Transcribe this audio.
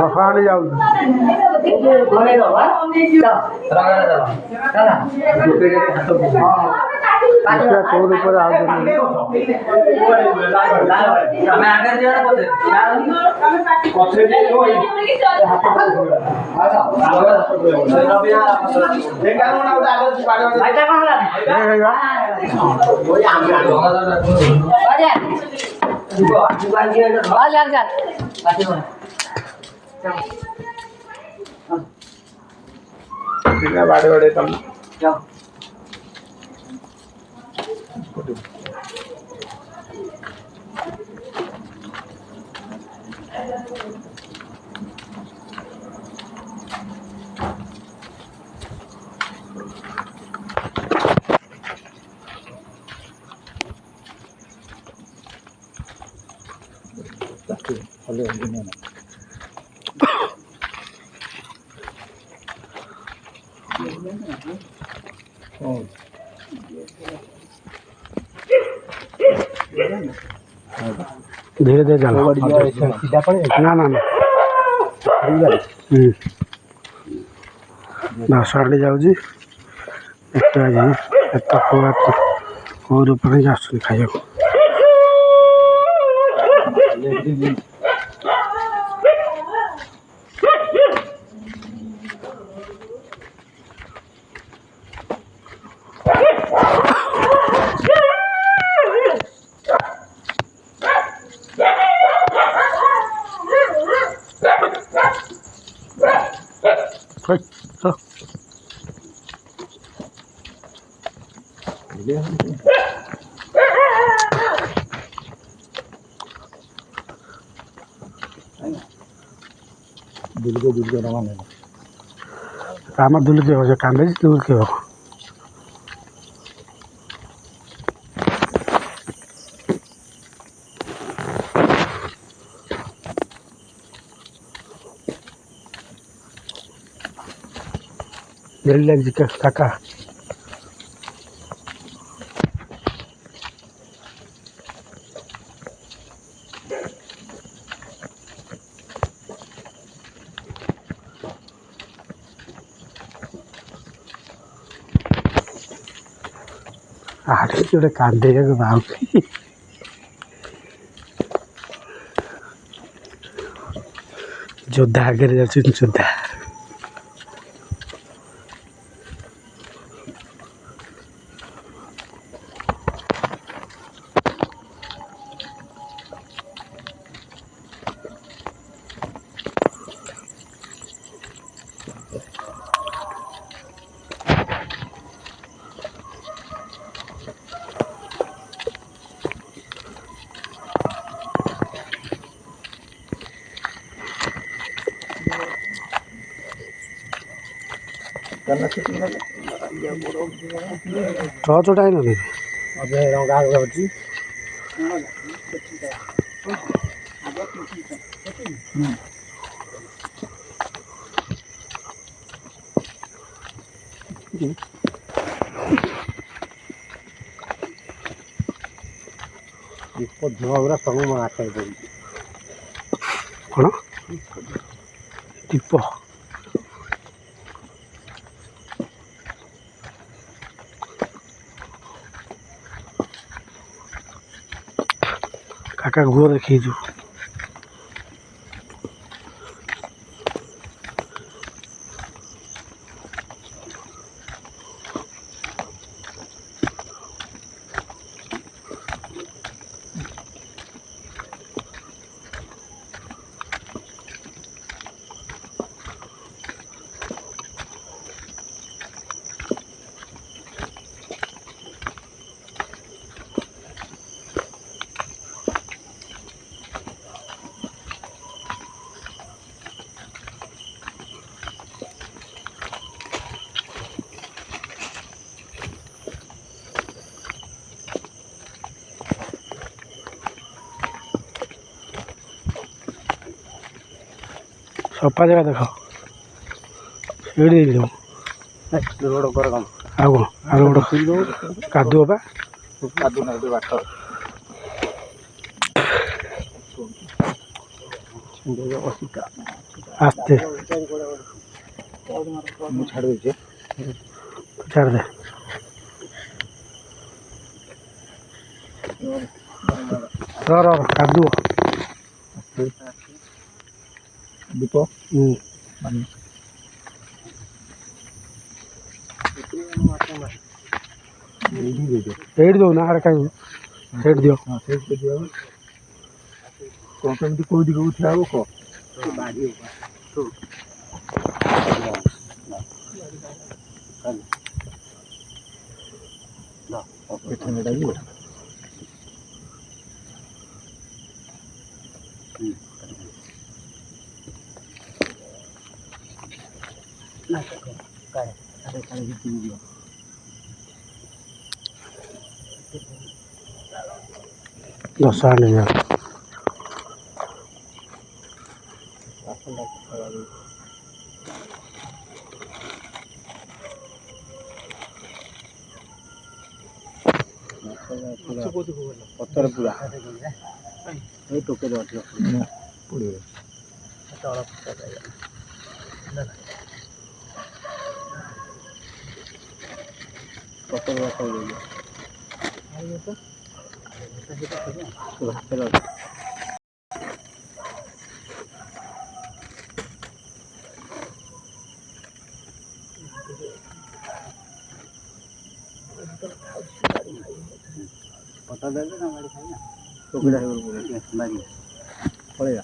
रखाने जाऊ कौन ऊपर आ बाड़े बाड़े तुम धीरे धीरे जाना ना ना ना दस आड़े जाऊँगी ऊपर खाया दुल के रवाना काम दुल के हो कांदे दुल के हो जल्दी लग जी काका आड़े जोड़े कांदे बाबू जोधा आगे जोधा टॉर्च उठाए ना अबे रंगा होची इसको धुआवरा सब में आता है कौन टिप्पो काका घुआ देखी जो सफा जगह देख रोड रोड कादुआ କାଦୁ ନାହିଁ ଏବେ ବାଟ ଆସ୍ତେ ମୁଁ ଛାଡ଼ି ଦେଇଛି ଛାଡ଼ି ଦେ କାଦୁଅ ଦୀପ ପାଣି ଏଇଠି ଦଉନା ଆଡ଼େ କାହିଁ ସେଇଠି ଦିଅ ହଁ ସେଇଠି ଦିଅ କ'ଣ କେମିତି କେଉଁ ଦିଗକୁ ଠିଆ ହବ କହ ପିଠା ଯିବ ଦଶ ଆଣି ପଥର ପୁରା ଏଇ ଟୋକେରେ ଅଧିକ ପଡ଼ିବ ପଥର ହାତରେ ଅଛି ପତା ଦେଲେ ନା ଗାଡ଼ି ଖାଇନା ଟୋକେଟା ପଳେଇବା